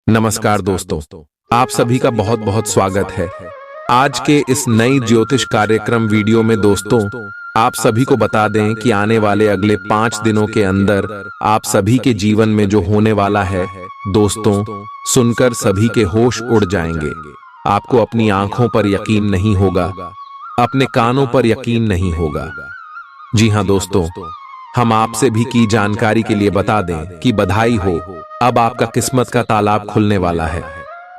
नमस्कार दोस्तों, आप सभी का बहुत बहुत स्वागत है। आज के इस नई ज्योतिष कार्यक्रम वीडियो में दोस्तों आप सभी को बता दें कि आने वाले अगले 5 दिनों के अंदर आप सभी के जीवन में जो होने वाला है दोस्तों, सुनकर सभी के होश उड़ जाएंगे। आपको अपनी आंखों पर यकीन नहीं होगा, अपने कानों पर यकीन नहीं होगा। जी हाँ दोस्तों, हम आपसे भी की जानकारी के लिए बता दें कि बधाई हो, अब आपका किस्मत का तालाब खुलने वाला है।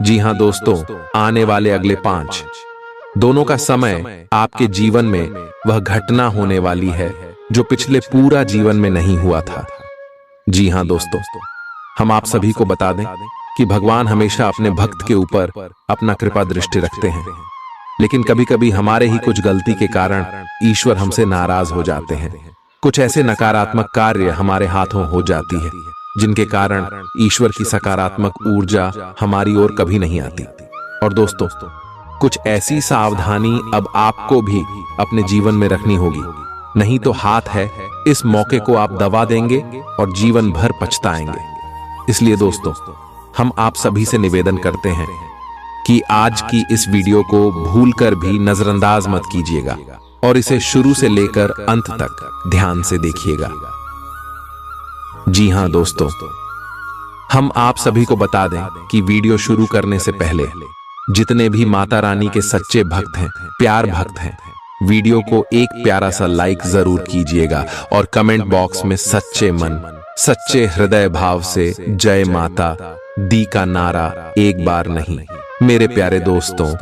जी हाँ दोस्तों, आने वाले अगले 5 दोनों का समय आपके जीवन में वह घटना होने वाली है जो पिछले पूरा जीवन में नहीं हुआ था। जी हाँ दोस्तों, हम आप सभी को बता दें कि भगवान हमेशा अपने भक्त के ऊपर अपना कृपा दृष्टि रखते हैं, लेकिन कभी कभी हमारे ही कुछ गलती के कारण ईश्वर हमसे नाराज हो जाते हैं। कुछ ऐसे नकारात्मक कार्य हमारे हाथों हो जाती है जिनके कारण ईश्वर की सकारात्मक ऊर्जा हमारी ओर कभी नहीं आती। और दोस्तों, कुछ ऐसी सावधानी अब आपको भी अपने जीवन में रखनी होगी, नहीं तो हाथ है इस मौके को आप दबा देंगे और जीवन भर पछताएंगे। इसलिए दोस्तों, हम आप सभी से निवेदन करते हैं कि आज की इस वीडियो को भूलकर भी नजरअंदाज मत कीजिएगा और इसे शुरू से लेकर अंत तक ध्यान से देखिएगा। जी हां दोस्तों, हम आप सभी को बता दें कि वीडियो शुरू करने से पहले जितने भी माता रानी के सच्चे भक्त हैं, प्यार भक्त हैं, वीडियो को एक प्यारा सा लाइक जरूर कीजिएगा और कमेंट बॉक्स में सच्चे मन, सच्चे हृदय भाव से जय माता दी का नारा एक बार नहीं, मेरे प्यारे दोस्तों,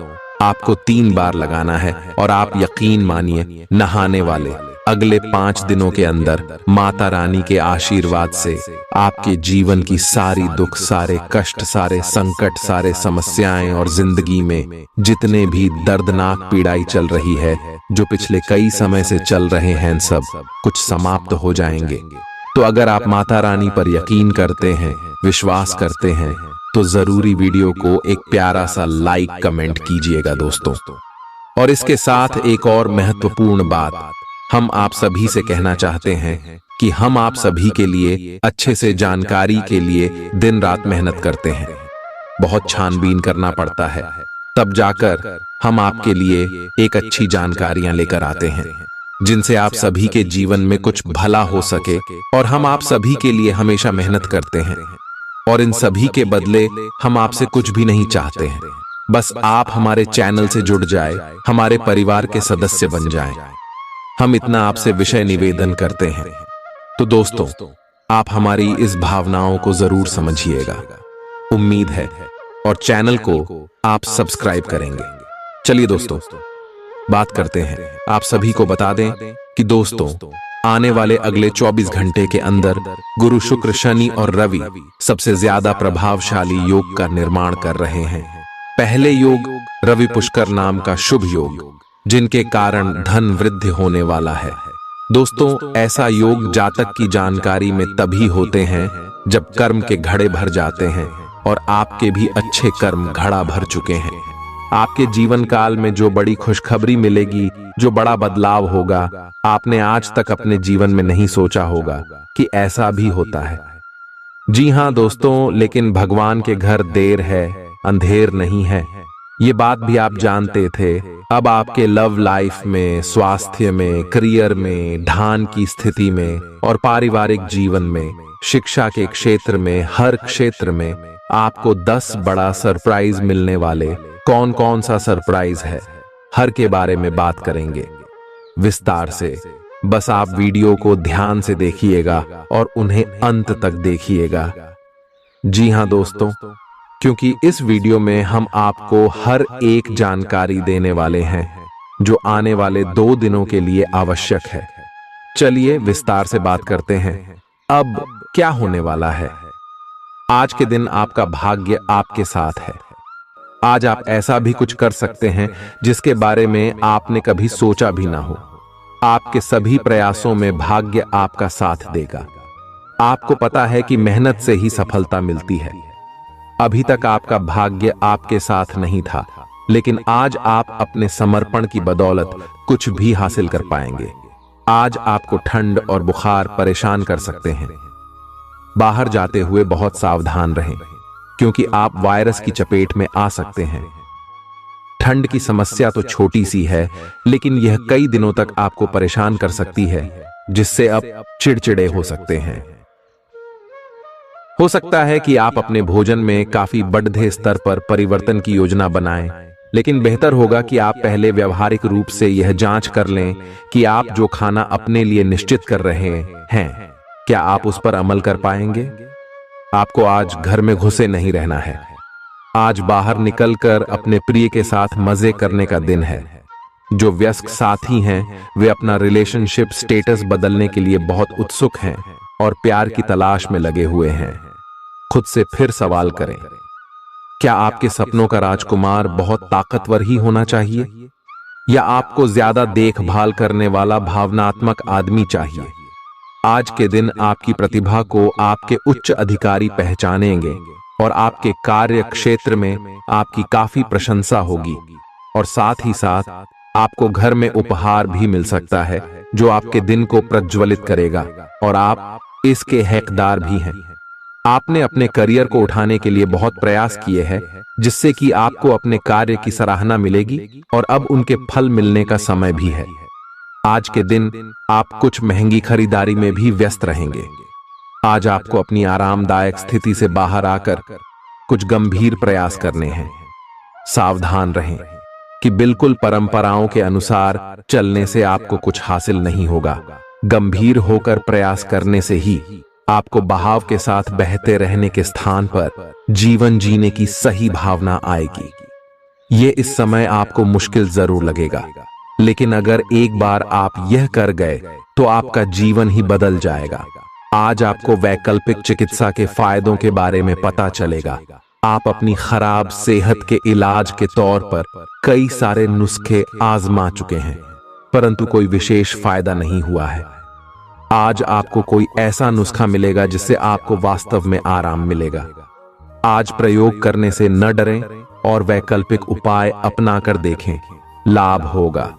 आपको 3 बार लगाना है। और आप यकीन मानिए, नहाने वाले अगले 5 दिनों के अंदर माता रानी के आशीर्वाद से आपके जीवन की सारी दुख, सारे कष्ट, सारे संकट, सारे समस्याएं और जिंदगी में जितने भी दर्दनाक पीड़ाई चल रही है, जो पिछले कई समय से चल रहे हैं, सब कुछ समाप्त हो जाएंगे। तो अगर आप माता रानी पर यकीन करते हैं, विश्वास करते हैं, तो जरूरी वीडियो को एक प्यारा सा लाइक कमेंट कीजिएगा दोस्तों। और इसके साथ एक और महत्वपूर्ण बात हम आप सभी से कहना चाहते हैं कि हम आप सभी के लिए अच्छे से जानकारी के लिए दिन रात मेहनत करते हैं। बहुत छानबीन करना पड़ता है, तब जाकर हम आपके लिए एक अच्छी जानकारियां लेकर आते हैं जिनसे आप सभी के जीवन में कुछ भला हो सके। और हम आप सभी के लिए हमेशा मेहनत करते हैं और इन सभी के बदले हम आपसे कुछ भी नहीं चाहते हैं, बस आप हमारे चैनल से जुड़ जाए, हमारे परिवार के सदस्य बन जाएं। हम इतना आपसे विषय निवेदन करते हैं। तो दोस्तों, आप हमारी इस भावनाओं को जरूर समझिएगा, उम्मीद है, और चैनल को आप सब्सक्राइब करेंगे। चलिए दोस्तों, बात करते हैं। आप सभी को बता दें कि दोस्तों, आने वाले अगले 24 घंटे के अंदर गुरु, शुक्र, शनि और रवि सबसे ज्यादा प्रभावशाली योग का निर्माण कर रहे हैं। पहले योग रवि पुष्कर नाम का शुभ योग, जिनके कारण धन वृद्धि होने वाला है। दोस्तों, ऐसा योग जातक की जानकारी में तभी होते हैं जब कर्म के घड़े भर जाते हैं, और आपके भी अच्छे कर्म घड़ा भर चुके हैं। आपके जीवन काल में जो बड़ी खुशखबरी मिलेगी, जो बड़ा बदलाव होगा, आपने आज तक अपने जीवन में नहीं सोचा होगा कि ऐसा भी होता है। जी हां दोस्तों, लेकिन भगवान के घर देर है, अंधेर नहीं है, ये बात भी आप जानते थे। अब आपके लव लाइफ में, स्वास्थ्य में, करियर में, धन की स्थिति में और पारिवारिक जीवन में, शिक्षा के क्षेत्र में, हर क्षेत्र में आपको 10 बड़ा सरप्राइज मिलने वाले। कौन कौन सा सरप्राइज है, हर के बारे में बात करेंगे विस्तार से। बस आप वीडियो को ध्यान से देखिएगा और उन्हें अंत तक देखिएगा। जी हां दोस्तों, क्योंकि इस वीडियो में हम आपको हर एक जानकारी देने वाले हैं जो आने वाले 2 दिनों के लिए आवश्यक है। चलिए विस्तार से बात करते हैं। अब क्या होने वाला है? आज के दिन आपका भाग्य आपके साथ है। आज आप ऐसा भी कुछ कर सकते हैं जिसके बारे में आपने कभी सोचा भी ना हो। आपके सभी प्रयासों में भाग्य आपका साथ देगा। आपको पता है कि मेहनत से ही सफलता मिलती है। अभी तक आपका भाग्य आपके साथ नहीं था, लेकिन आज आप अपने समर्पण की बदौलत कुछ भी हासिल कर पाएंगे। आज आपको ठंड और बुखार परेशान कर सकते हैं। बाहर जाते हुए बहुत सावधान रहें। क्योंकि आप वायरस की चपेट में आ सकते हैं। ठंड की समस्या तो छोटी सी है, लेकिन यह कई दिनों तक आपको परेशान कर सकती है, जिससे आप चिड़चिड़े हो सकते हैं। हो सकता है कि आप अपने भोजन में काफी बढ़ते स्तर पर परिवर्तन की योजना बनाएं, लेकिन बेहतर होगा कि आप पहले व्यावहारिक रूप से यह जांच कर लें कि आप जो खाना अपने लिए निश्चित कर रहे हैं, क्या आप उस पर अमल कर पाएंगे। आपको आज घर में घुसे नहीं रहना है। आज बाहर निकलकर अपने प्रिय के साथ मजे करने का दिन है। जो वयस्क साथी हैं, वे अपना रिलेशनशिप स्टेटस बदलने के लिए बहुत उत्सुक हैं और प्यार की तलाश में लगे हुए हैं। खुद से फिर सवाल करें, क्या आपके सपनों का राजकुमार बहुत ताकतवर ही होना चाहिए, या आपको ज्यादा देखभाल करने वाला भावनात्मक आदमी चाहिए। आज के दिन आपकी प्रतिभा को आपके उच्च अधिकारी पहचानेंगे और आपके कार्य क्षेत्र में आपकी काफी प्रशंसा होगी, और साथ ही साथ आपको घर में उपहार भी मिल सकता है जो आपके दिन को प्रज्वलित करेगा, और आप इसके हकदार भी हैं। आपने अपने करियर को उठाने के लिए बहुत प्रयास किए हैं, जिससे कि आपको अपने कार्य की सराहना मिलेगी और अब उनके फल मिलने का समय भी है। आज के दिन आप कुछ महंगी खरीदारी में भी व्यस्त रहेंगे। आज आपको अपनी आरामदायक स्थिति से बाहर आकर कुछ गंभीर प्रयास करने हैं। सावधान रहें कि बिल्कुल परंपराओं के अनुसार चलने से आपको कुछ हासिल नहीं होगा। गंभीर होकर प्रयास करने से ही आपको बहाव के साथ बहते रहने के स्थान पर जीवन जीने की सही भावना आएगी। ये इस समय आपको मुश्किल जरूर लगेगा, लेकिन अगर एक बार आप यह कर गए तो आपका जीवन ही बदल जाएगा। आज आपको वैकल्पिक चिकित्सा के फायदों के बारे में पता चलेगा। आप अपनी खराब सेहत के इलाज के तौर पर कई सारे नुस्खे आजमा चुके हैं, परंतु कोई विशेष फायदा नहीं हुआ है। आज आपको कोई ऐसा नुस्खा मिलेगा जिससे आपको वास्तव में आराम मिलेगा। आज प्रयोग करने से न डरें और वैकल्पिक उपाय अपनाकर देखें, लाभ होगा।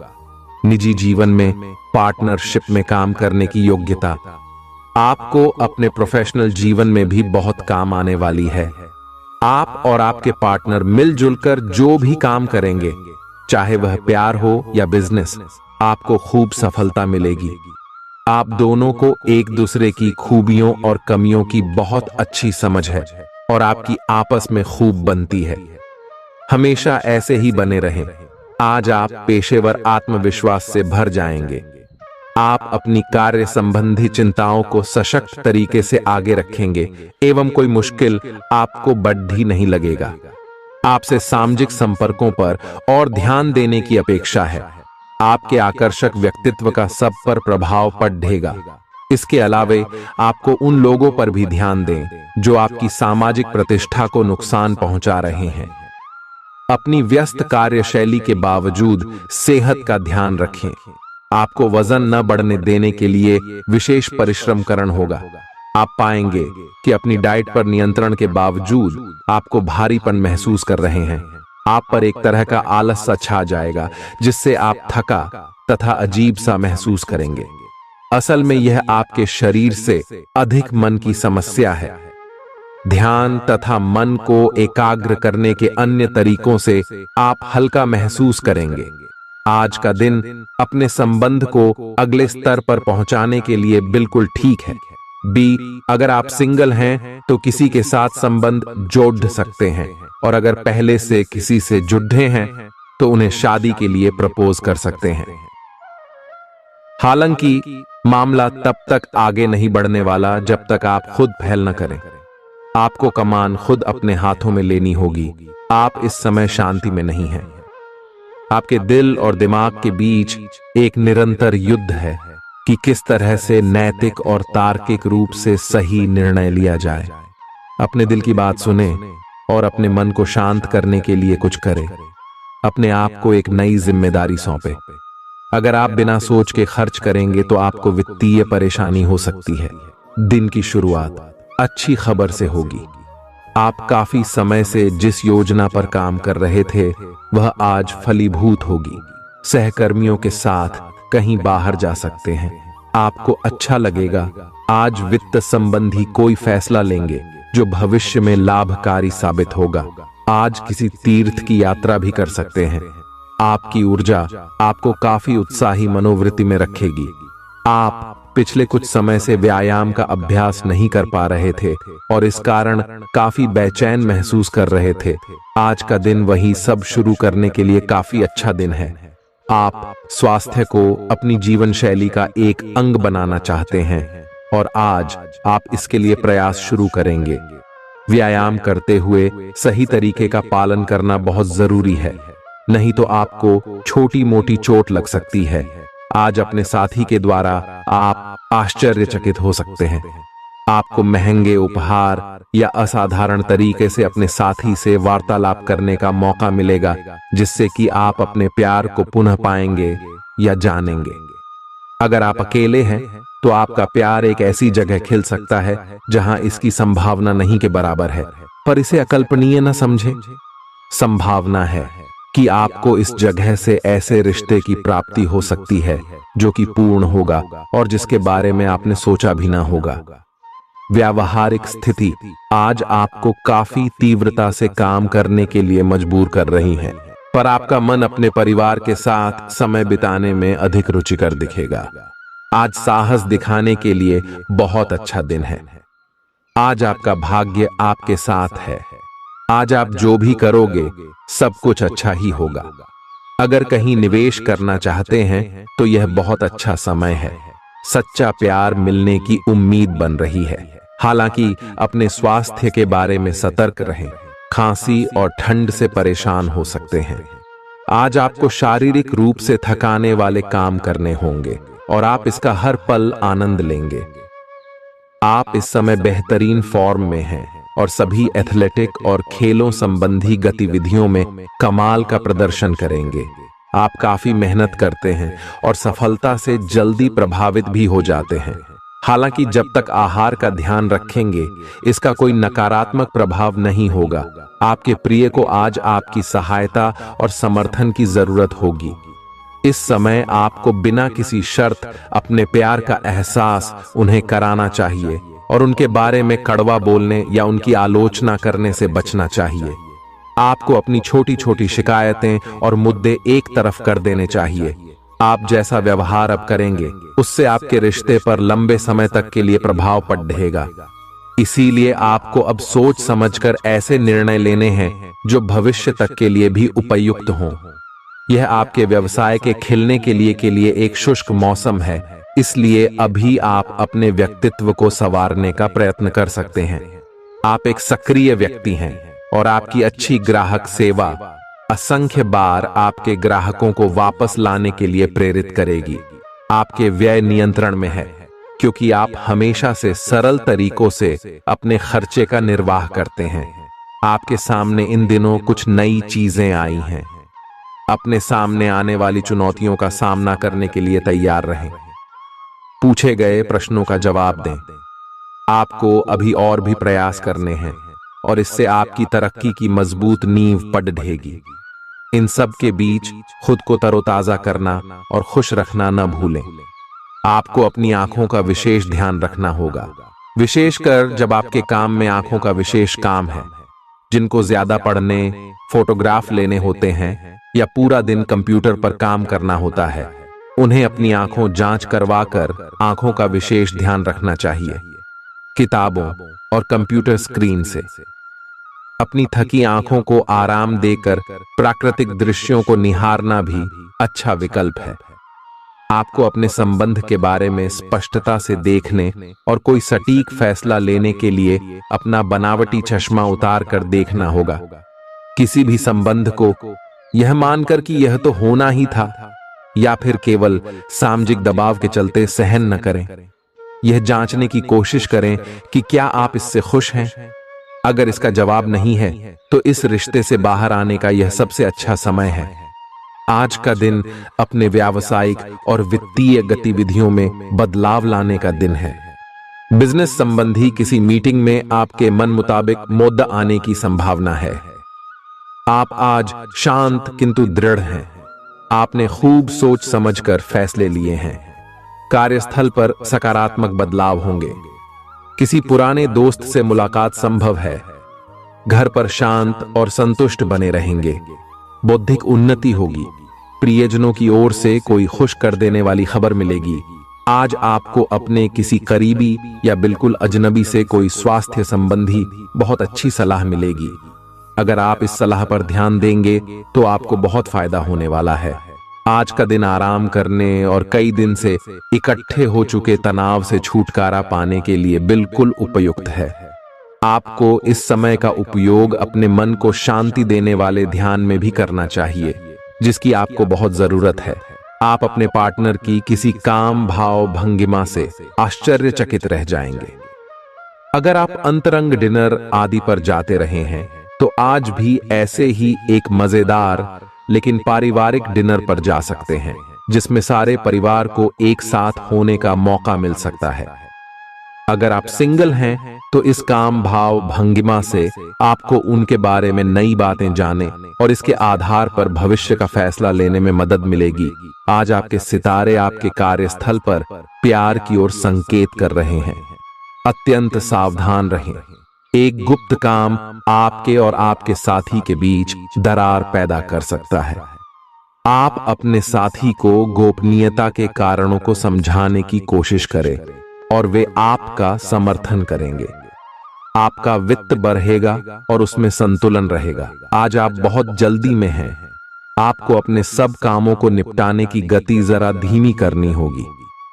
निजी जीवन में पार्टनरशिप में काम करने की योग्यता आपको अपने प्रोफेशनल जीवन में भी बहुत काम आने वाली है। आप और आपके पार्टनर मिलजुल कर जो भी काम करेंगे, चाहे वह प्यार हो या बिजनेस, आपको खूब सफलता मिलेगी। आप दोनों को एक दूसरे की खूबियों और कमियों की बहुत अच्छी समझ है और आपकी आपस में खूब बनती है। हमेशा ऐसे ही बने रहें। आज आप पेशेवर आत्मविश्वास से भर जाएंगे। आप अपनी कार्य संबंधी चिंताओं को सशक्त तरीके से आगे रखेंगे एवं कोई मुश्किल आपको बढ़ी नहीं लगेगा। आपसे सामाजिक संपर्कों पर और ध्यान देने की अपेक्षा है। आपके आकर्षक व्यक्तित्व का सब पर प्रभाव पड़ेगा। इसके अलावे आपको उन लोगों पर भी ध्यान दें जो आपकी सामाजिक प्रतिष्ठा को नुकसान पहुंचा रहे हैं। अपनी व्यस्त कार्यशैली के बावजूद सेहत का ध्यान रखें। आपको वजन न बढ़ने देने के लिए विशेष परिश्रम करना होगा। आप पाएंगे कि अपनी डाइट पर नियंत्रण के बावजूद आपको भारीपन महसूस कर रहे हैं। आप पर एक तरह का आलस सा छा जाएगा, जिससे आप थका तथा अजीब सा महसूस करेंगे। असल में यह आपके शरीर से अधिक मन की समस्या है। ध्यान तथा मन को एकाग्र करने के अन्य तरीकों से आप हल्का महसूस करेंगे। आज का दिन अपने संबंध को अगले स्तर पर पहुंचाने के लिए बिल्कुल ठीक है। अगर आप सिंगल हैं तो किसी के साथ संबंध जोड़ सकते हैं, और अगर पहले से किसी से जुड़े हैं तो उन्हें शादी के लिए प्रपोज कर सकते हैं। हालांकि मामला तब तक आगे नहीं बढ़ने वाला जब तक आप खुद पहल न करें। आपको कमान खुद अपने हाथों में लेनी होगी। आप इस समय शांति में नहीं हैं। आपके दिल और दिमाग के बीच एक निरंतर युद्ध है कि किस तरह से नैतिक और तार्किक रूप से सही निर्णय लिया जाए। अपने दिल की बात सुने और अपने मन को शांत करने के लिए कुछ करें। अपने आप को एक नई जिम्मेदारी सौंपे। अगर आप बिना सोच के खर्च करेंगे तो आपको वित्तीय परेशानी हो सकती है। दिन की शुरुआत अच्छी खबर से होगी। आप काफी समय से जिस योजना पर काम कर रहे थे वह आज फलीभूत होगी। सहकर्मियों के साथ कहीं बाहर जा सकते हैं। आपको अच्छा लगेगा। आज वित्त संबंधी कोई फैसला लेंगे जो भविष्य में लाभकारी साबित होगा। आज किसी तीर्थ की यात्रा भी कर सकते हैं। आपकी ऊर्जा आपको काफी उत्साही मनोवृत्ति में रखेगी। आप पिछले कुछ समय से व्यायाम का अभ्यास नहीं कर पा रहे थे और इस कारण काफी बेचैन महसूस कर रहे थे। आज का दिन वही सब शुरू करने के लिए काफी अच्छा दिन है। आप स्वास्थ्य को अपनी जीवन शैली का एक अंग बनाना चाहते हैं और आज आप इसके लिए प्रयास शुरू करेंगे। व्यायाम करते हुए सही तरीके का पालन करना बहुत जरूरी है, नहीं तो आपको छोटी मोटी चोट लग सकती है। आज अपने साथी के द्वारा आप आश्चर्यचकित हो सकते हैं। आपको महंगे उपहार या असाधारण तरीके से अपने साथी से वार्तालाप करने का मौका मिलेगा, जिससे कि आप अपने प्यार को पुनः पाएंगे या जानेंगे। अगर आप अकेले हैं तो आपका प्यार एक ऐसी जगह खिल सकता है जहां इसकी संभावना नहीं के बराबर है, पर इसे अकल्पनीय न समझें। संभावना है कि आपको इस जगह से ऐसे रिश्ते की प्राप्ति हो सकती है जो कि पूर्ण होगा और जिसके बारे में आपने सोचा भी ना होगा। व्यावहारिक स्थिति आज आपको काफी तीव्रता से काम करने के लिए मजबूर कर रही है, पर आपका मन अपने परिवार के साथ समय बिताने में अधिक रुचिकर दिखेगा। आज साहस दिखाने के लिए बहुत अच्छा दिन है। आज आपका भाग्य आपके साथ है। आज आप जो भी करोगे सब कुछ अच्छा ही होगा। अगर कहीं निवेश करना चाहते हैं तो यह बहुत अच्छा समय है। सच्चा प्यार मिलने की उम्मीद बन रही है। हालांकि अपने स्वास्थ्य के बारे में सतर्क रहें। खांसी और ठंड से परेशान हो सकते हैं। आज आपको शारीरिक रूप से थकाने वाले काम करने होंगे और आप इसका हर पल आनंद लेंगे। आप इस समय बेहतरीन फॉर्म में हैं और सभी एथलेटिक और खेलों संबंधी गतिविधियों में कमाल का प्रदर्शन करेंगे। आप काफी मेहनत करते हैं और सफलता से जल्दी प्रभावित भी हो जाते हैं। हालांकि जब तक आहार का ध्यान रखेंगे इसका कोई नकारात्मक प्रभाव नहीं होगा। आपके प्रिय को आज आपकी सहायता और समर्थन की जरूरत होगी। इस समय आपको बिना किसी शर्त अपने प्यार का एहसास उन्हें कराना चाहिए और उनके बारे में कड़वा बोलने या उनकी आलोचना करने से बचना चाहिए। आपको अपनी छोटी छोटी शिकायतें और मुद्दे एक तरफ कर देने चाहिए। आप जैसा व्यवहार अब करेंगे उससे आपके रिश्ते पर लंबे समय तक के लिए प्रभाव पड़ेगा। इसीलिए आपको अब सोच समझकर ऐसे निर्णय लेने हैं जो भविष्य तक के लिए भी उपयुक्त हों। यह आपके व्यवसाय के खिलने के लिए एक शुष्क मौसम है, इसलिए अभी आप अपने व्यक्तित्व को संवारने का प्रयत्न कर सकते हैं। आप एक सक्रिय व्यक्ति हैं और आपकी अच्छी ग्राहक सेवा असंख्य बार आपके ग्राहकों को वापस लाने के लिए प्रेरित करेगी। आपके व्यय नियंत्रण में है क्योंकि आप हमेशा से सरल तरीकों से अपने खर्चे का निर्वाह करते हैं। आपके सामने इन दिनों कुछ नई चीजें आई हैं। अपने सामने आने वाली चुनौतियों का सामना करने के लिए तैयार रहें। पूछे गए प्रश्नों का जवाब दें। आपको अभी और भी प्रयास करने हैं और इससे आपकी तरक्की की मजबूत नींव पड़ेगी। इन सब के बीच खुद को तरोताजा करना और खुश रखना न भूलें। आपको अपनी आंखों का विशेष ध्यान रखना होगा, विशेषकर जब आपके काम में आंखों का विशेष काम है। जिनको ज्यादा पढ़ने, फोटोग्राफ लेने होते हैं या पूरा दिन कंप्यूटर पर काम करना होता है, उन्हें अपनी आंखों जांच करवाकर आंखों का विशेष ध्यान रखना चाहिए। किताबों और कंप्यूटर स्क्रीन से अपनी थकी आंखों को आराम देकर प्राकृतिक दृश्यों को निहारना भी अच्छा विकल्प है। आपको अपने संबंध के बारे में स्पष्टता से देखने और कोई सटीक फैसला लेने के लिए अपना बनावटी चश्मा उतार कर देखना होगा। किसी भी संबंध को यह मानकर कि यह तो होना ही था या फिर केवल सामाजिक दबाव के चलते सहन न करें। यह जांचने की कोशिश करें कि क्या आप इससे खुश हैं। अगर इसका जवाब नहीं है तो इस रिश्ते से बाहर आने का यह सबसे अच्छा समय है। आज का दिन अपने व्यावसायिक और वित्तीय गतिविधियों में बदलाव लाने का दिन है। बिजनेस संबंधी किसी मीटिंग में आपके मन मुताबिक मुद्दा आने की संभावना है। आप आज शांत किंतु दृढ़ हैं। आपने खूब सोच समझकर फैसले लिए हैं। कार्यस्थल पर सकारात्मक बदलाव होंगे। किसी पुराने दोस्त से मुलाकात संभव है। घर पर शांत और संतुष्ट बने रहेंगे। बौद्धिक उन्नति होगी। प्रियजनों की ओर से कोई खुश कर देने वाली खबर मिलेगी। आज आपको अपने किसी करीबी या बिल्कुल अजनबी से कोई स्वास्थ्य संबंधी बहुत अच्छी सलाह मिलेगी। अगर आप इस सलाह पर ध्यान देंगे तो आपको बहुत फायदा होने वाला है। आज का दिन आराम करने और कई दिन से इकट्ठे हो चुके तनाव से छुटकारा पाने के लिए बिल्कुल उपयुक्त है। आपको इस समय का उपयोग अपने मन को शांति देने वाले ध्यान में भी करना चाहिए, जिसकी आपको बहुत जरूरत है। आप अपने पार्टनर की किसी काम भाव भंगिमा से आश्चर्यचकित रह जाएंगे। अगर आप अंतरंग डिनर आदि पर जाते रहे हैं तो आज भी ऐसे ही एक मजेदार लेकिन पारिवारिक डिनर पर जा सकते हैं, जिसमें सारे परिवार को एक साथ होने का मौका मिल सकता है। अगर आप सिंगल हैं तो इस काम भाव भंगिमा से आपको उनके बारे में नई बातें जाने और इसके आधार पर भविष्य का फैसला लेने में मदद मिलेगी। आज आपके सितारे आपके कार्यस्थल पर प्यार की ओर संकेत कर रहे हैं। अत्यंत सावधान रहें। एक गुप्त काम आपके और आपके साथी के बीच दरार पैदा कर सकता है। आप अपने साथी को गोपनीयता के कारणों को समझाने की कोशिश करें और वे आपका समर्थन करेंगे। आपका वित्त बढ़ेगा और उसमें संतुलन रहेगा। आज आप बहुत जल्दी में हैं। आपको अपने सब कामों को निपटाने की गति जरा धीमी करनी होगी,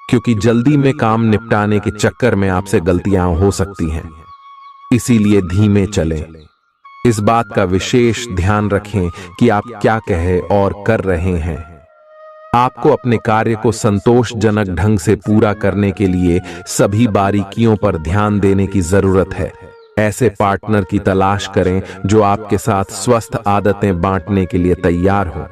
क्योंकि जल्दी में काम निपटाने के चक्कर में आपसे गलतियां हो सकती हैं। इसीलिए धीमे चलें। इस बात का विशेष ध्यान रखें कि आप क्या कहे और कर रहे हैं। आपको अपने कार्य को संतोषजनक ढंग से पूरा करने के लिए सभी बारीकियों पर ध्यान देने की जरूरत है। ऐसे पार्टनर की तलाश करें जो आपके साथ स्वस्थ आदतें बांटने के लिए तैयार हो।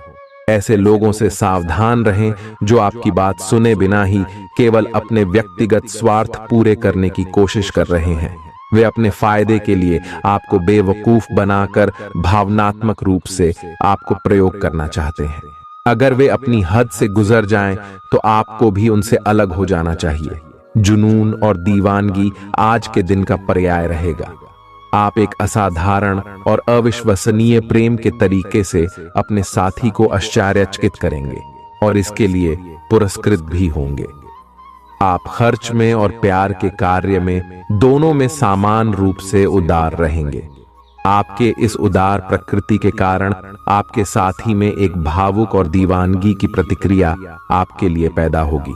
ऐसे लोगों से सावधान रहें जो आपकी बात सुने बिना ही केवल अपने व्यक्तिगत स्वार्थ पूरे करने की कोशिश कर रहे हैं। वे अपने फायदे के लिए आपको बेवकूफ बनाकर भावनात्मक रूप से आपको प्रयोग करना चाहते हैं। अगर वे अपनी हद से गुजर जाएं तो आपको भी उनसे अलग हो जाना चाहिए। जुनून और दीवानगी आज के दिन का पर्याय रहेगा। आप एक असाधारण और अविश्वसनीय प्रेम के तरीके से अपने साथी को आश्चर्यचकित करेंगे और इसके लिए पुरस्कृत भी होंगे। आप खर्च में और प्यार के कार्य में दोनों में समान रूप से उदार रहेंगे। आपके इस उदार प्रकृति के कारण आपके साथी में एक भावुक और दीवानगी की प्रतिक्रिया आपके लिए पैदा होगी।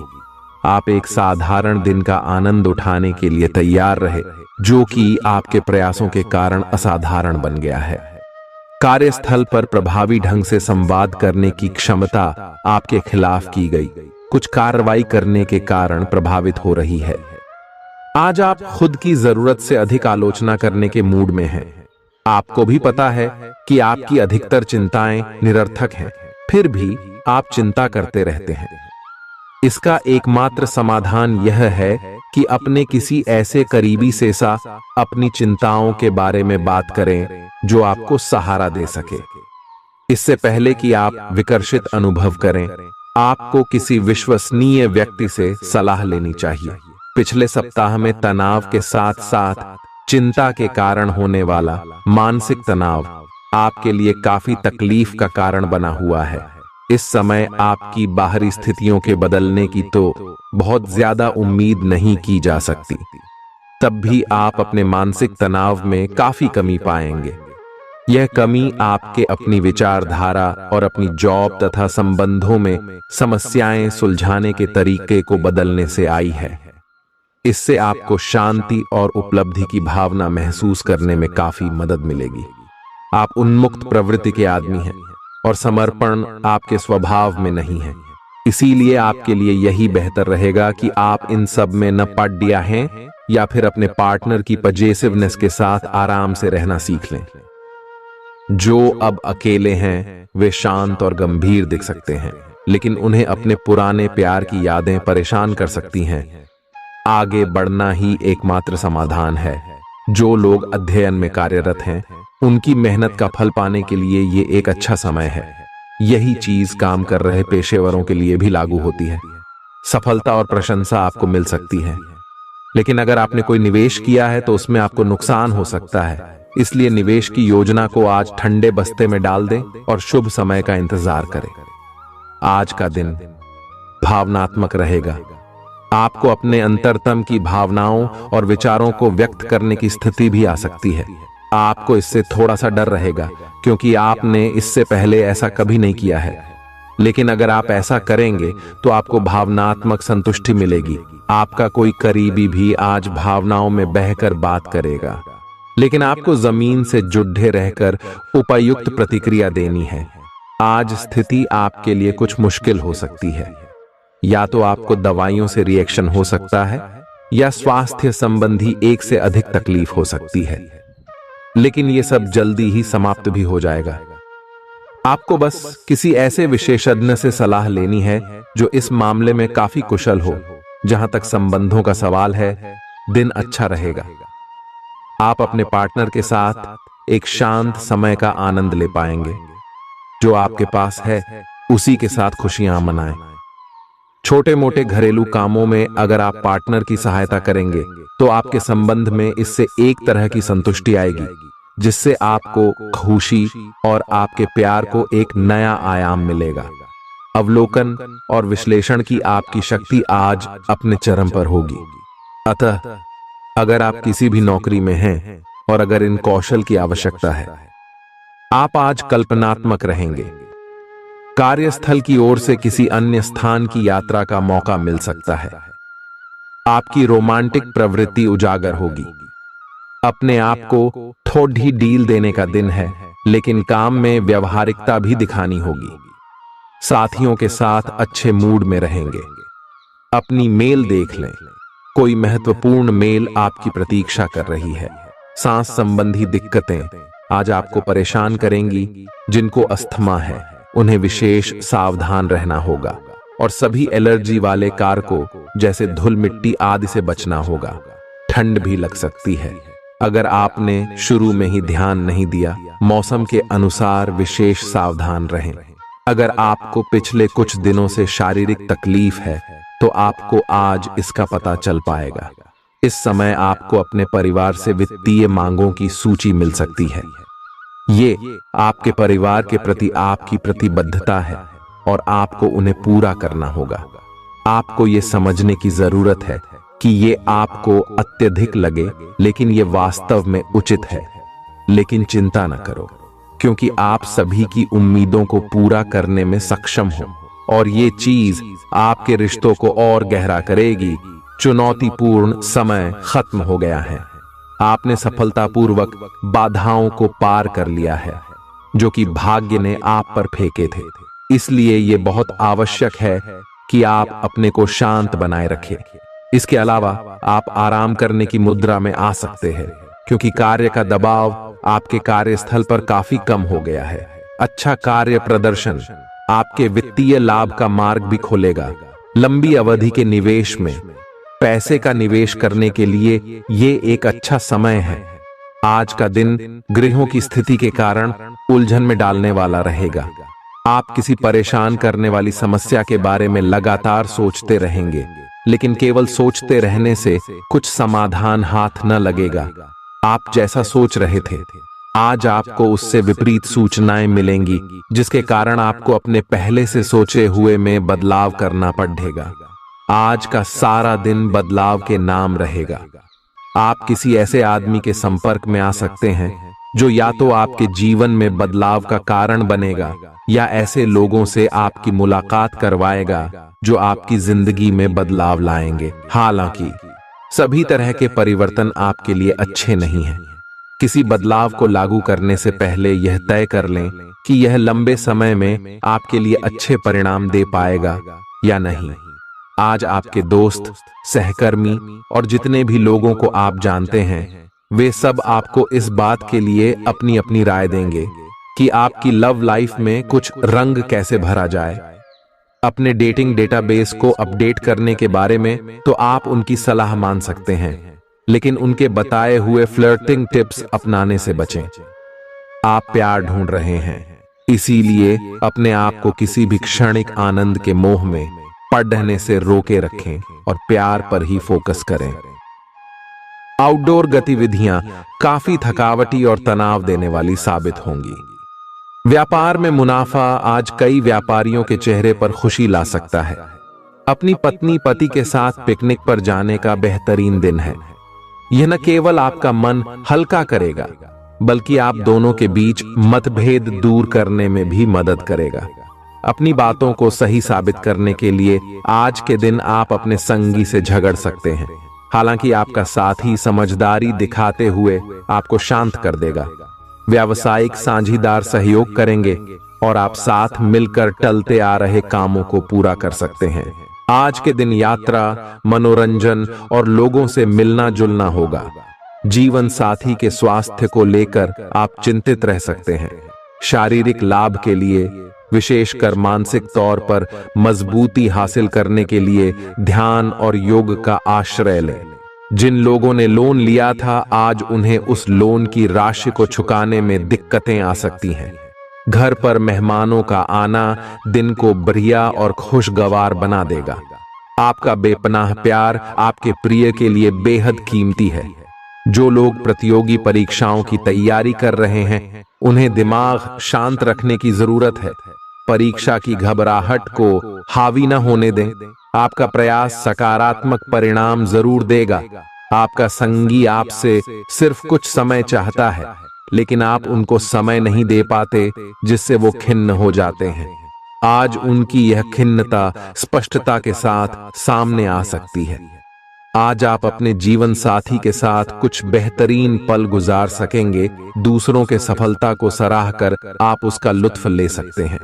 आप एक साधारण दिन का आनंद उठाने के लिए तैयार रहे, जो कि आपके प्रयासों के कारण असाधारण बन गया है। कार्यस्थल पर प्रभावी ढंग से संवाद करने की क्षमता आपके खिलाफ की गई कुछ कार्रवाई करने के कारण प्रभावित हो रही है। आज आप खुद की जरूरत से अधिक आलोचना करने के मूड में हैं। आपको भी पता है कि आपकी अधिकतर चिंताएं निरर्थक हैं, फिर भी आप चिंता करते रहते हैं। इसका एकमात्र समाधान यह है कि अपने किसी ऐसे करीबी से अपनी चिंताओं के बारे में बात करें जो आपको सहारा दे सके। इससे पहले कि आप विकर्षित अनुभव करें, आपको किसी विश्वसनीय व्यक्ति से सलाह लेनी चाहिए। पिछले सप्ताह में तनाव के साथ साथ चिंता के कारण होने वाला मानसिक तनाव आपके लिए काफी तकलीफ का कारण बना हुआ है। इस समय आपकी बाहरी स्थितियों के बदलने की तो बहुत ज्यादा उम्मीद नहीं की जा सकती। तब भी आप अपने मानसिक तनाव में काफी कमी पाएंगे। यह कमी आपके अपनी विचारधारा और अपनी जॉब तथा संबंधों में समस्याएं सुलझाने के तरीके को बदलने से आई है। इससे आपको शांति और उपलब्धि की भावना महसूस करने में काफी मदद मिलेगी। आप उन्मुक्त प्रवृत्ति के आदमी हैं और समर्पण आपके स्वभाव में नहीं है। इसीलिए आपके लिए यही बेहतर रहेगा कि आप इन सब में न पड़ हैं या फिर अपने पार्टनर की पजेसिवनेस के साथ आराम से रहना सीख लें। जो अब अकेले हैं वे शांत और गंभीर दिख सकते हैं, लेकिन उन्हें अपने पुराने प्यार की यादें परेशान कर सकती हैं। आगे बढ़ना ही एकमात्र समाधान है। जो लोग अध्ययन में कार्यरत हैं उनकी मेहनत का फल पाने के लिए ये एक अच्छा समय है। यही चीज काम कर रहे पेशेवरों के लिए भी लागू होती है। सफलता और प्रशंसा आपको मिल सकती है। लेकिन अगर आपने कोई निवेश किया है तो उसमें आपको नुकसान हो सकता है। इसलिए निवेश की योजना को आज ठंडे बस्ते में डाल दें और शुभ समय का इंतजार करें। आज का दिन भावनात्मक रहेगा। आपको अपने अंतरतम की भावनाओं और विचारों को व्यक्त करने की स्थिति भी आ सकती है। आपको इससे थोड़ा सा डर रहेगा क्योंकि आपने इससे पहले ऐसा कभी नहीं किया है। लेकिन अगर आप ऐसा करेंगे तो आपको भावनात्मक संतुष्टि मिलेगी। आपका कोई करीबी भी आज भावनाओं में बहकर बात करेगा, लेकिन आपको जमीन से जुड़े रहकर उपयुक्त प्रतिक्रिया देनी है। आज स्थिति आपके लिए कुछ मुश्किल हो सकती है। या तो आपको दवाइयों से रिएक्शन हो सकता है या स्वास्थ्य संबंधी एक से अधिक तकलीफ हो सकती है, लेकिन यह सब जल्दी ही समाप्त भी हो जाएगा। आपको बस किसी ऐसे विशेषज्ञ से सलाह लेनी है जो इस मामले में काफी कुशल हो। जहां तक संबंधों का सवाल है, दिन अच्छा रहेगा। आप अपने पार्टनर के साथ एक शांत समय का आनंद ले पाएंगे। जो आपके पास है उसी के साथ खुशियां मनाएं। छोटे मोटे घरेलू कामों में अगर आप पार्टनर की सहायता करेंगे तो आपके संबंध में इससे एक तरह की संतुष्टि आएगी, जिससे आपको खुशी और आपके प्यार को एक नया आयाम मिलेगा। अवलोकन और विश्लेषण की आपकी शक्ति आज अपने चरम पर होगी। अतः अगर आप किसी भी नौकरी में हैं और अगर इन कौशल की आवश्यकता है, आप आज कल्पनात्मक रहेंगे। कार्यस्थल की ओर से किसी अन्य स्थान की यात्रा का मौका मिल सकता है। आपकी रोमांटिक प्रवृत्ति उजागर होगी। अपने आप को थोड़ी डील देने का दिन है, लेकिन काम में व्यवहारिकता भी दिखानी होगी। साथियों के साथ अच्छे मूड में रहेंगे। अपनी मेल देख लें। कोई महत्वपूर्ण मेल आपकी प्रतीक्षा कर रही है। सांस संबंधी दिक्कतें आज आपको परेशान करेंगी। जिनको अस्थमा है उन्हें विशेष सावधान रहना होगा और सभी एलर्जी वाले कारकों जैसे धूल मिट्टी आदि से बचना होगा। ठंड भी लग सकती है। अगर आपने शुरू में ही ध्यान नहीं दिया, मौसम के अनुसार विशेष सावधान रहें। अगर आपको पिछले कुछ दिनों से शारीरिक तकलीफ है तो आपको आज इसका पता चल पाएगा। इस समय आपको अपने परिवार से वित्तीय मांगों की सूची मिल सकती है। ये आपके परिवार के प्रति आपकी प्रतिबद्धता है और आपको उन्हें पूरा करना होगा। आपको ये समझने की जरूरत है कि ये आपको अत्यधिक लगे, लेकिन ये वास्तव में उचित है। लेकिन चिंता न करो, क्योंकि आप सभी की उम्मीदों को पूरा करने में सक्षम हो और ये चीज आपके रिश्तों को और गहरा करेगी। चुनौतीपूर्ण समय खत्म हो गया है। आपने सफलतापूर्वक बाधाओं को पार कर लिया है जो कि भाग्य ने आप पर फेंके थे। इसलिए ये बहुत आवश्यक है कि आप अपने को शांत बनाए रखें। इसके अलावा आप आराम करने की मुद्रा में आ सकते हैं, क्योंकि कार्य का दबाव आपके कार्यस्थल पर काफी कम हो गया है। अच्छा कार्य प्रदर्शन आपके वित्तीय लाभ का मार्ग भी खोलेगा। लंबी अवधि के निवेश में पैसे का निवेश करने के लिए ये एक अच्छा समय है। आज का दिन ग्रहों की स्थिति के कारण उलझन में डालने वाला रहेगा। आप किसी परेशान करने वाली समस्या के बारे में लगातार सोचते रहेंगे, लेकिन केवल सोचते रहने से कुछ समाधान हाथ न लगेगा। आप जैसा सोच रहे थे, आज आपको उससे विपरीत सूचनाएं मिलेंगी, जिसके कारण आपको अपने पहले से सोचे हुए में बदलाव करना पड़ेगा। आज का सारा दिन बदलाव के नाम रहेगा। आप किसी ऐसे आदमी के संपर्क में आ सकते हैं जो या तो आपके जीवन में बदलाव का कारण बनेगा या ऐसे लोगों से आपकी मुलाकात करवाएगा जो आपकी जिंदगी में बदलाव लाएंगे। हालांकि सभी तरह के परिवर्तन आपके लिए अच्छे नहीं हैं। किसी बदलाव को लागू करने से पहले यह तय कर लें कि यह लंबे समय में आपके लिए अच्छे परिणाम दे पाएगा या नहीं। आज आपके दोस्त, सहकर्मी और जितने भी लोगों को आप जानते हैं, वे सब आपको इस बात के लिए अपनी अपनी राय देंगे कि आपकी लव लाइफ में कुछ रंग कैसे भरा जाए। अपने डेटिंग डेटाबेस को अपडेट करने के बारे में तो आप उनकी सलाह मान सकते हैं, लेकिन उनके बताए हुए फ्लर्टिंग टिप्स अपनाने से बचें। आप प्यार ढूंढ रहे हैं, इसीलिए अपने आप को किसी भी क्षणिक आनंद के मोह में पड़ने से रोके रखें और प्यार पर ही फोकस करें। आउटडोर गतिविधियां काफी थकावटी और तनाव देने वाली साबित होंगी। व्यापार में मुनाफा आज कई व्यापारियों के चेहरे पर खुशी ला सकता है। अपनी पत्नी पति के साथ पिकनिक पर जाने का बेहतरीन दिन है। यह न केवल आपका मन हल्का करेगा, बल्कि आप दोनों के बीच मतभेद दूर करने में भी मदद करेगा। अपनी बातों को सही साबित करने के लिए आज के दिन आप अपने संगी से झगड़ सकते हैं। हालांकि आपका साथी समझदारी दिखाते हुए आपको शांत कर देगा। व्यावसायिक साझीदार सहयोग करेंगे और आप साथ मिलकर टलते आ रहे कामों को पूरा कर सकते हैं। आज के दिन यात्रा, मनोरंजन और लोगों से मिलना जुलना होगा। जीवन साथी के स्वास्थ्य को लेकर आप चिंतित रह सकते हैं। शारीरिक लाभ के लिए, विशेषकर मानसिक तौर पर मजबूती हासिल करने के लिए ध्यान और योग का आश्रय लें। जिन लोगों ने लोन लिया था, आज उन्हें उस लोन की राशि को चुकाने में दिक्कतें आ सकती हैं। घर पर मेहमानों का आना दिन को बढ़िया और खुशगवार बना देगा। आपका बेपनाह प्यार आपके प्रिय के लिए बेहद कीमती है। जो लोग प्रतियोगी परीक्षाओं की तैयारी कर रहे हैं, उन्हें दिमाग शांत रखने की जरूरत है। परीक्षा की घबराहट को हावी न होने दें। आपका प्रयास सकारात्मक परिणाम जरूर देगा। आपका संगी आपसे सिर्फ कुछ समय चाहता है, लेकिन आप उनको समय नहीं दे पाते, जिससे वो खिन्न हो जाते हैं। आज उनकी यह खिन्नता स्पष्टता के साथ सामने आ सकती है। आज आप अपने जीवन साथी के साथ कुछ बेहतरीन पल गुजार सकेंगे। दूसरों के सफलता को सराहकर आप उसका लुत्फ ले सकते हैं।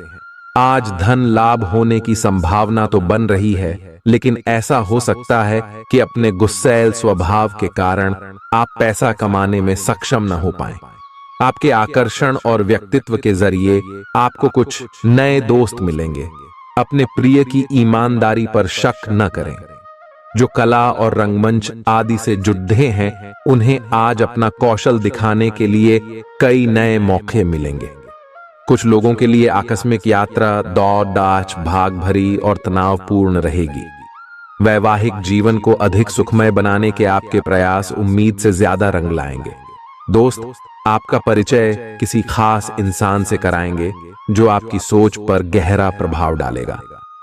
आज धन लाभ होने की संभावना तो बन रही है, लेकिन ऐसा हो सकता है कि अपने गुस्सैल स्वभाव के कारण आप पैसा कमाने में सक्षम न हो पाएं। आपके आकर्षण और व्यक्तित्व के जरिए आपको कुछ नए दोस्त मिलेंगे। अपने प्रिय की ईमानदारी पर शक न करें। जो कला और रंगमंच आदि से जुड़े हैं, उन्हें आज अपना कौशल दिखाने के लिए कई नए मौके मिलेंगे। कुछ लोगों के लिए आकस्मिक यात्रा दौड़ दाच भाग भरी और तनावपूर्ण रहेगी। वैवाहिक जीवन को अधिक सुखमय बनाने के आपके प्रयास उम्मीद से ज्यादा रंग लाएंगे। दोस्त आपका परिचय किसी खास इंसान से कराएंगे, जो आपकी सोच पर गहरा प्रभाव डालेगा।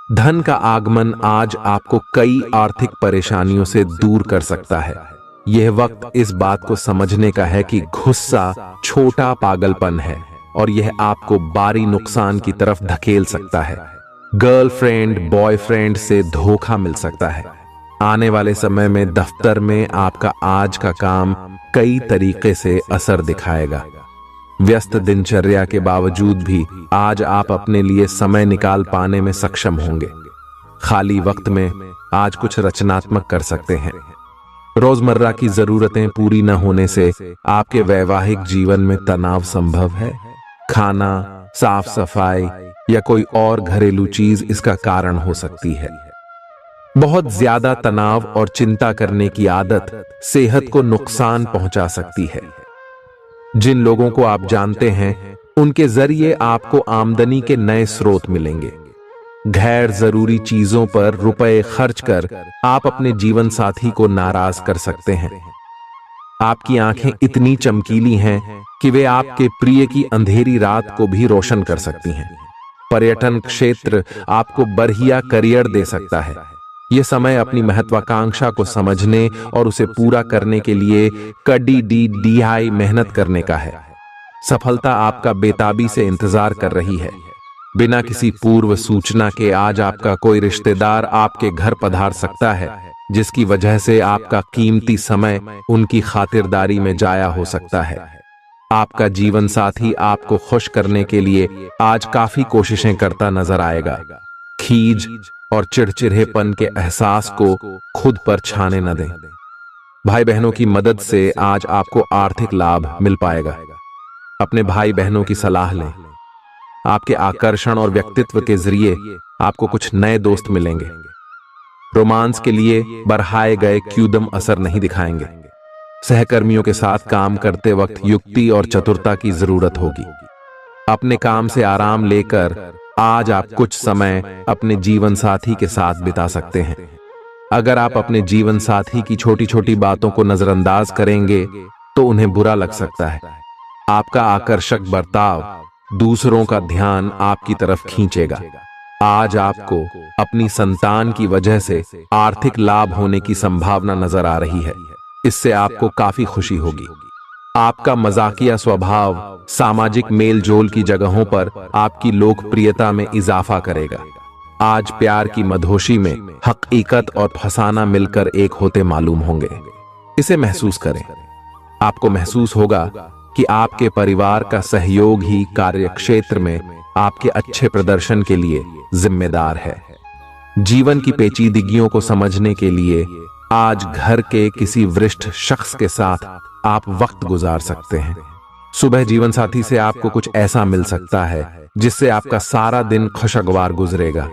धन का आगमन आज आपको कई आर्थिक परेशानियों से दूर कर सकता है। यह वक्त इस बात को समझने का है कि गुस्सा छोटा पागलपन है और यह आपको भारी नुकसान की तरफ धकेल सकता है। गर्लफ्रेंड बॉयफ्रेंड से धोखा मिल सकता है। आने वाले समय में दफ्तर में आपका आज का काम कई तरीके से असर दिखाएगा। व्यस्त दिनचर्या के बावजूद भी आज आप अपने लिए समय निकाल पाने में सक्षम होंगे। खाली वक्त में आज कुछ रचनात्मक कर सकते हैं। रोजमर्रा की जरूरतें पूरी न होने से आपके वैवाहिक जीवन में तनाव संभव है। खाना, साफ सफाई या कोई और घरेलू चीज इसका कारण हो सकती है। बहुत ज्यादा तनाव और चिंता करने की आदत सेहत को नुकसान पहुंचा सकती है। जिन लोगों को आप जानते हैं, उनके जरिए आपको आमदनी के नए स्रोत मिलेंगे। गैर जरूरी चीजों पर रुपए खर्च कर आप अपने जीवन साथी को नाराज कर सकते हैं। आपकी आंखें इतनी चमकीली हैं कि वे आपके प्रिय की अंधेरी रात को भी रोशन कर सकती हैं। पर्यटन क्षेत्र आपको बढ़िया करियर दे सकता है। यह समय अपनी महत्वाकांक्षा को समझने और उसे पूरा करने के लिए कड़ी मेहनत करने का है। सफलता आपका बेताबी से इंतजार कर रही है। बिना किसी पूर्व सूचना के आज आपका कोई रिश्तेदार आपके घर पधार सकता है, जिसकी वजह से आपका कीमती समय उनकी खातिरदारी में जाया हो सकता है। आपका जीवन साथी आपको खुश करने के लिए आज काफी कोशिशें करता नजर आएगा। खीज और चिड़चिड़ेपन के एहसास को खुद पर छाने न दें। भाई बहनों की मदद से आज आपको आर्थिक लाभ मिल पाएगा। अपने भाई बहनों की सलाह लें। आपके आकर्षण और व्यक्तित्व के जरिए आपको कुछ नए दोस्त मिलेंगे। रोमांस के लिए बढ़ाए गए क्यूदम असर नहीं दिखाएंगे। सहकर्मियों के साथ काम करते वक्त युक्ति और चतुरता की जरूरत होगी। अपने काम से आराम लेकर आज आप कुछ समय अपने जीवन साथी के साथ बिता सकते हैं। अगर आप अपने जीवन साथी की छोटी छोटी बातों को नजरअंदाज करेंगे तो उन्हें बुरा लग सकता है। आपका आकर्षक बर्ताव दूसरों का ध्यान आपकी तरफ खींचेगा। आज आपको अपनी संतान की वजह से आर्थिक लाभ होने की संभावना नजर आ रही है। इससे आपको काफी खुशी होगी। आपका मजाकिया स्वभाव सामाजिक मेलजोल की जगहों पर आपकी लोकप्रियता में इजाफा करेगा। आज प्यार की मधोशी में हकीकत और फसाना मिलकर एक होते मालूम होंगे। इसे महसूस करें। आपको महसूस होगा कि आपके परिवार का सहयोग ही कार्यक्षेत्र में आपके अच्छे प्रदर्शन के लिए जिम्मेदार है। जीवन की पेचीदगियों को समझने के लिए आज घर के किसी वरिष्ठ शख्स के साथ आप वक्त गुजार सकते हैं। सुबह जीवन साथी से आपको कुछ ऐसा मिल सकता है जिससे आपका सारा दिन खुशगवार गुजरेगा।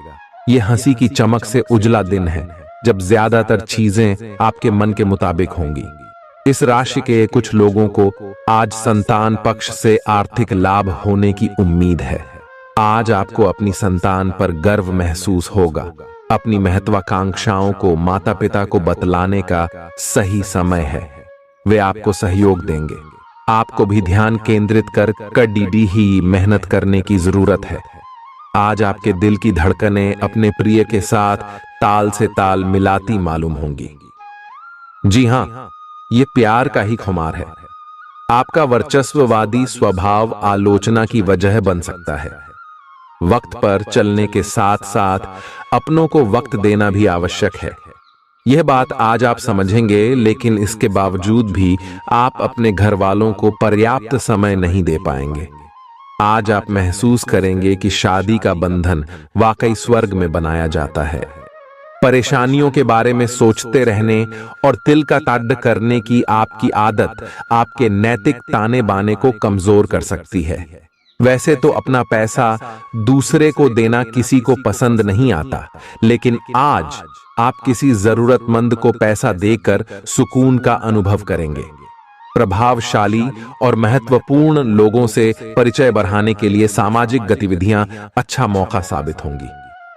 यह हंसी की चमक से उजला दिन है जब ज्यादातर चीजें आपके मन के मुताबिक होंगी। इस राशि के कुछ लोगों को आज संतान पक्ष से आर्थिक लाभ होने की उम्मीद है। आज आपको अपनी संतान पर गर्व महसूस होगा। अपनी महत्वाकांक्षाओं को माता पिता को बतलाने का सही समय है। वे आपको सहयोग देंगे। आपको भी ध्यान केंद्रित कर कड़ी ही मेहनत करने की जरूरत है। आज आपके दिल की धड़कनें अपने प्रिय के साथ ताल से ताल मिलाती मालूम होंगी। जी हां, ये प्यार का ही खुमार है। आपका वर्चस्ववादी स्वभाव आलोचना की वजह बन सकता है। वक्त पर चलने के साथ साथ अपनों को वक्त देना भी आवश्यक है। यह बात आज आप समझेंगे, लेकिन इसके बावजूद भी आप अपने घर वालों को पर्याप्त समय नहीं दे पाएंगे। आज आप महसूस करेंगे कि शादी का बंधन वाकई स्वर्ग में बनाया जाता है। परेशानियों के बारे में सोचते रहने और तिल का ताड़ करने की आपकी आदत आपके नैतिक ताने बाने को कमजोर कर सकती है। वैसे तो अपना पैसा दूसरे को देना किसी को पसंद नहीं आता, लेकिन आज आप किसी जरूरतमंद को पैसा देकर सुकून का अनुभव करेंगे। प्रभावशाली और महत्वपूर्ण लोगों से परिचय बढ़ाने के लिए सामाजिक गतिविधियां अच्छा मौका साबित होंगी।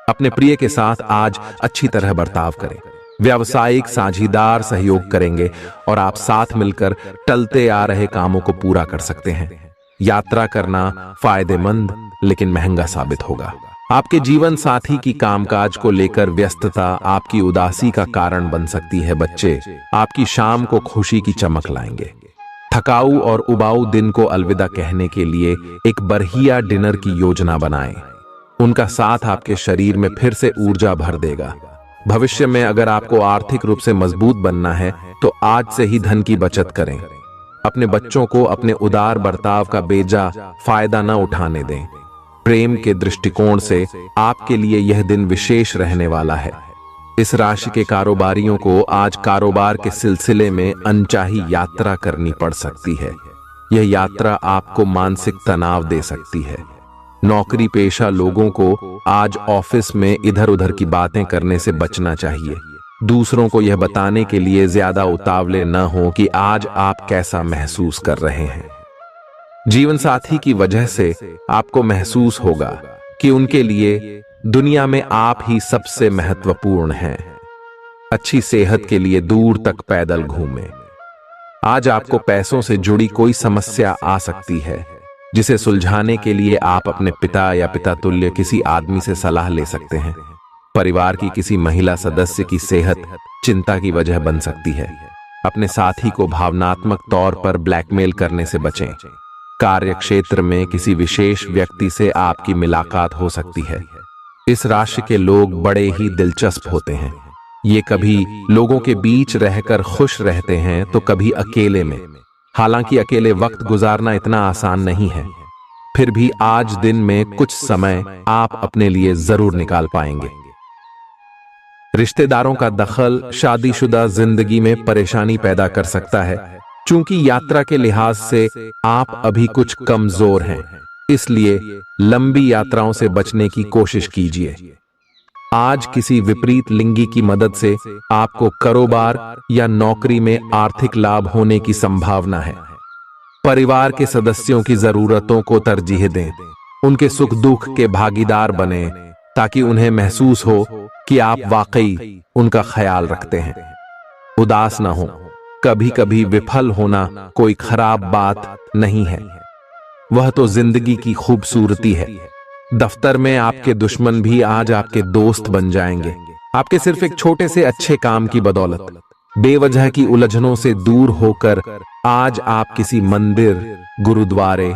अपने प्रिय के साथ आज अच्छी तरह बर्ताव करें। व्यावसायिक साझीदार सहयोग करेंगे और आप साथ मिलकर टलते आ रहे कामों को पूरा कर सकते हैं। यात्रा करना फायदेमंद लेकिन महंगा साबित होगा। आपके जीवन साथी की कामकाज को लेकर व्यस्तता आपकी उदासी का कारण बन सकती है। बच्चे आपकी शाम को खुशी की चमक लाएंगे। थकाऊ और उबाऊ दिन को अलविदा कहने के लिए एक बढ़िया डिनर की योजना बनाएं। उनका साथ आपके शरीर में फिर से ऊर्जा भर देगा। भविष्य में अगर आपको आर्थिक रूप से मजबूत बनना है तो आज से ही धन की बचत करें। अपने बच्चों को अपने उदार बर्ताव का बेजा फायदा न उठाने दें। प्रेम के दृष्टिकोण से आपके लिए यह दिन विशेष रहने वाला है। इस राशि के कारोबारियों को आज कारोबार के सिलसिले में अनचाही यात्रा करनी पड़ सकती है। यह यात्रा आपको मानसिक तनाव दे सकती है। नौकरी पेशा लोगों को आज ऑफिस में इधर उधर की बातें करने से बचना चाहिए। दूसरों को यह बताने के लिए ज्यादा उतावले न हो कि आज आप कैसा महसूस कर रहे हैं। जीवन साथी की वजह से आपको महसूस होगा कि उनके लिए दुनिया में आप ही सबसे महत्वपूर्ण हैं। अच्छी सेहत के लिए दूर तक पैदल घूमें। आज आपको पैसों से जुड़ी कोई समस्या आ सकती है, जिसे सुलझाने के लिए आप अपने पिता या पिता तुल्य किसी आदमी से सलाह ले सकते हैं। परिवार की किसी महिला सदस्य की सेहत चिंता की वजह बन सकती है। अपने साथी को भावनात्मक तौर पर ब्लैकमेल करने से बचें। कार्य क्षेत्र में किसी विशेष व्यक्ति से आपकी मुलाकात हो सकती है। इस राशि के लोग बड़े ही दिलचस्प होते हैं। ये कभी लोगों के बीच रहकर खुश रहते हैं तो कभी अकेले में। हालांकि अकेले वक्त गुजारना इतना आसान नहीं है, फिर भी आज दिन में कुछ समय आप अपने लिए जरूर निकाल पाएंगे। रिश्तेदारों का दखल शादीशुदा जिंदगी में परेशानी पैदा कर सकता है। चूंकि यात्रा के लिहाज से आप अभी कुछ कमजोर हैं, इसलिए लंबी यात्राओं से बचने की कोशिश कीजिए। आज किसी विपरीत लिंगी की मदद से आपको कारोबार या नौकरी में आर्थिक लाभ होने की संभावना है। परिवार के सदस्यों की जरूरतों को तरजीह दें। उनके सुख दुख के भागीदार बने ताकि उन्हें महसूस हो कि आप वाकई उनका ख्याल रखते हैं। उदास ना हो। कभी कभी विफल होना कोई खराब बात नहीं है, वह तो जिंदगी की खूबसूरती है। दफ्तर में आपके दुश्मन भी आज आपके दोस्त बन जाएंगे, आपके सिर्फ एक छोटे से अच्छे काम की बदौलत। बेवजह की उलझनों से दूर होकर आज आप किसी मंदिर, गुरुद्वारे